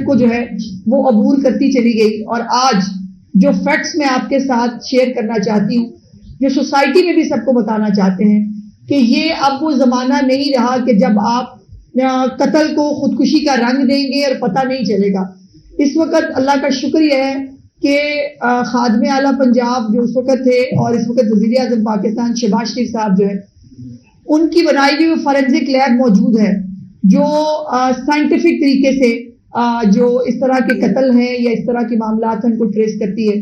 کو جو ہے وہ عبور کرتی چلی گئی. اور آج جو فیکٹس میں آپ کے ساتھ شیئر کرنا چاہتی ہوں، جو سوسائٹی میں بھی سب کو بتانا چاہتے ہیں کہ یہ اب وہ زمانہ نہیں رہا کہ جب آپ قتل کو خودکشی کا رنگ دیں گے اور پتہ نہیں چلے گا. اس وقت اللہ کا شکر یہ ہے کہ خادم اعلیٰ پنجاب جو اس وقت تھے اور اس وقت وزیر اعظم پاکستان شہباز شریف صاحب جو ہے، ان کی بنائی ہوئی فورینزک لیب موجود ہے جو سائنٹیفک طریقے سے جو اس طرح کے قتل ہیں یا اس طرح کے معاملات ہیں ان کو ٹریس کرتی ہے.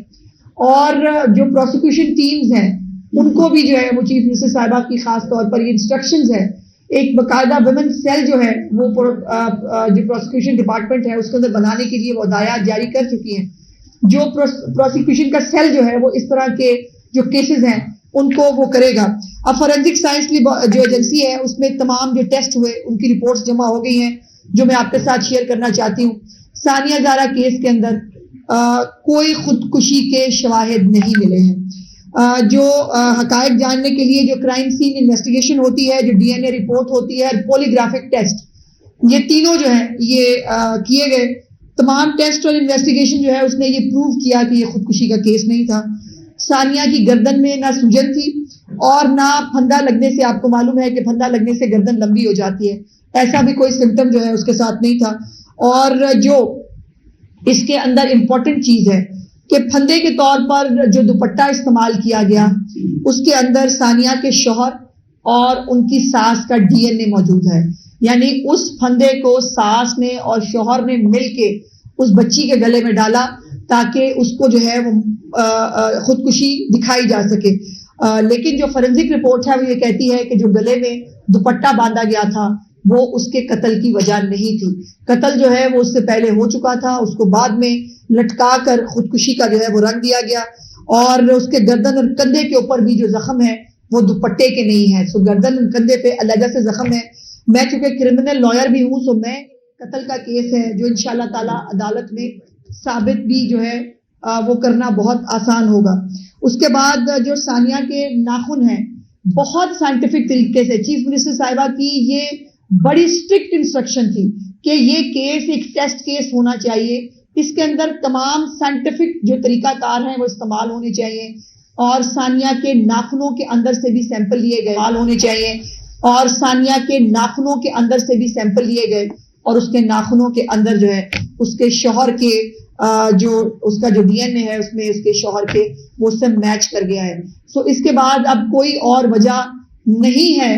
اور جو پروسیکیوشن ٹیمز ہیں ان کو بھی جو ہے وہ چیف منسٹر صاحبہ کی خاص طور پر یہ انسٹرکشنز ہیں، ایک باقاعدہ ویمن سیل جو ہے وہ جو پروسیکیوشن ڈپارٹمنٹ ہے اس کے اندر بنانے کے لیے وہ ہدایات جاری کر چکی ہیں. جو پروسیکیوشن کا سیل جو ہے وہ اس طرح کے جو کیسز ہیں ان کو وہ کرے گا. اب فورینزک سائنس کی جو ایجنسی ہے اس میں تمام جو ٹیسٹ ہوئے ان کی رپورٹس جمع ہو گئی ہیں جو میں آپ کے ساتھ شیئر کرنا چاہتی ہوں. ثانیہ زہرا کیس کے اندر کوئی خودکشی کے شواہد نہیں ملے ہیں. جو حقائق جاننے کے لیے جو کرائم سین انویسٹیگیشن ہوتی ہے، جو ڈی این اے رپورٹ ہوتی ہے، پولیگرافک ٹیسٹ، یہ تینوں جو ہیں یہ کیے گئے. تمام ٹیسٹ اور انویسٹیگیشن جو ہے اس نے یہ پروو کیا کہ یہ خودکشی کا کیس نہیں تھا. ثانیہ کی گردن میں نہ سوجن تھی اور نہ پھندا لگنے سے، آپ کو معلوم ہے کہ پھندا لگنے سے گردن لمبی ہو جاتی ہے، ایسا بھی کوئی سمٹم جو ہے اس کے ساتھ نہیں تھا. اور جو اس کے اندر امپورٹنٹ چیز ہے کہ پھندے کے طور پر جو دوپٹہ استعمال کیا گیا اس کے اندر ثانیہ کے شوہر اور ان کی ساس کا ڈی این اے موجود ہے. یعنی اس پھندے کو ساس نے اور شوہر نے مل کے اس بچی کے گلے میں ڈالا تاکہ اس کو جو ہے وہ خودکشی دکھائی جا سکے. لیکن جو فورینزک رپورٹ ہے وہ یہ کہتی ہے کہ جو گلے میں دوپٹہ باندھا گیا تھا وہ اس کے قتل کی وجہ نہیں تھی. قتل جو ہے وہ اس سے پہلے ہو چکا تھا، اس کو بعد میں لٹکا کر خودکشی کا جو ہے وہ رنگ دیا گیا. اور اس کے گردن اور کندھے کے اوپر بھی جو زخم ہے وہ دوپٹے کے نہیں ہے. سو گردن اور کندھے پہ علیحدہ سے زخم ہے. میں چونکہ کرمنل لائر بھی ہوں، سو میں قتل کا کیس ہے جو انشاءاللہ تعالی عدالت میں ثابت بھی جو ہے وہ کرنا بہت آسان ہوگا. اس کے بعد جو ثانیہ کے ناخن ہیں بہت سائنٹیفک طریقے سے چیف منسٹر صاحبہ کی یہ بڑی اسٹرکٹ انسٹرکشن تھی کہ یہ کیس ایک ٹیسٹ کیس ہونا چاہیے. اس کے اندر تمام سائنٹیفک جو طریقہ کار ہیں وہ استعمال ہونے چاہیے اور ثانیہ کے ناخنوں کے اندر سے بھی سیمپل لیے گئے ہونے چاہیے اور ثانیہ کے ناخنوں کے اندر سے بھی سیمپل لیے گئے اور اس کے ناخنوں کے اندر جو ہے اس کے شوہر کے جو اس کا جو ڈی این اے ہے اس میں اس کے شوہر کے وہ سے میچ کر گیا ہے. سو اس کے بعد اب کوئی اور وجہ نہیں ہے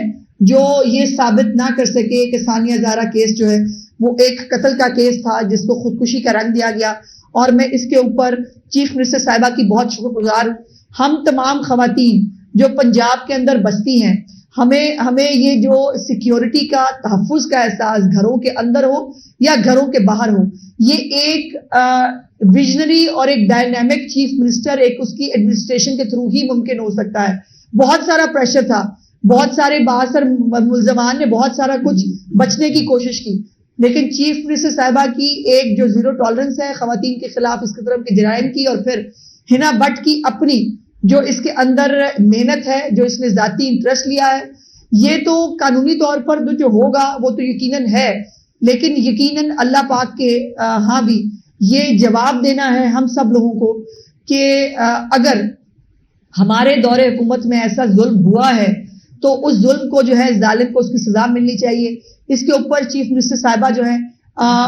جو یہ ثابت نہ کر سکے کہ ثانیہ زہرا کیس جو ہے وہ ایک قتل کا کیس تھا جس کو خودکشی کا رنگ دیا گیا. اور میں اس کے اوپر چیف منسٹر صاحبہ کی بہت شکر گزار ہوں. ہم تمام خواتین جو پنجاب کے اندر بستی ہیں، ہمیں یہ جو سیکیورٹی کا تحفظ کا احساس گھروں کے اندر ہو یا گھروں کے باہر ہو، یہ ایک ویژنری اور ایک ڈائنامک چیف منسٹر ایک اس کی ایڈمنسٹریشن کے تھرو ہی ممکن ہو سکتا ہے. بہت سارا پریشر تھا، بہت سارے بااثر ملزمان نے بہت سارا کچھ بچنے کی کوشش کی، لیکن چیف منسٹر صاحبہ کی ایک جو زیرو ٹالرنس ہے خواتین کے خلاف اس قسم کے جرائم کی، اور پھر ہنا بٹ کی اپنی جو اس کے اندر محنت ہے، جو اس نے ذاتی انٹرسٹ لیا ہے، یہ تو قانونی طور پر جو ہوگا وہ تو یقیناً ہے، لیکن یقیناً اللہ پاک کے ہاں بھی یہ جواب دینا ہے ہم سب لوگوں کو کہ اگر ہمارے دور حکومت میں ایسا ظلم ہوا ہے تو اس ظلم کو جو ہے ظالم کو اس کی سزا ملنی چاہیے. اس کے اوپر چیف منسٹر صاحبہ جو ہیں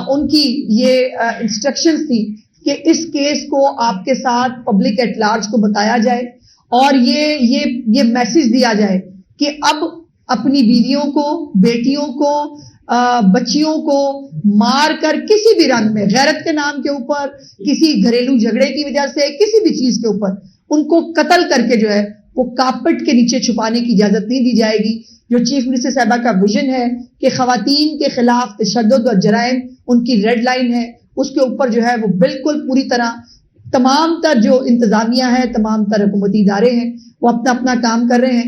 ان کی یہ انسٹرکشنز تھی کہ اس کیس کو آپ کے ساتھ پبلک ایٹ لارج کو بتایا جائے اور یہ میسج دیا جائے کہ اب اپنی بیویوں کو، بیٹیوں کو، بچیوں کو مار کر کسی بھی رنگ میں غیرت کے نام کے اوپر، کسی گھریلو جھگڑے کی وجہ سے، کسی بھی چیز کے اوپر ان کو قتل کر کے جو ہے وہ کارپٹ کے نیچے چھپانے کی اجازت نہیں دی جائے گی. جو چیف منسٹر صاحبہ کا ویژن ہے کہ خواتین کے خلاف تشدد اور جرائم ان کی ریڈ لائن ہے، اس کے اوپر جو ہے وہ بالکل پوری طرح تمام تر جو انتظامیہ ہے، تمام تر حکومتی ادارے ہیں وہ اپنا کام کر رہے ہیں.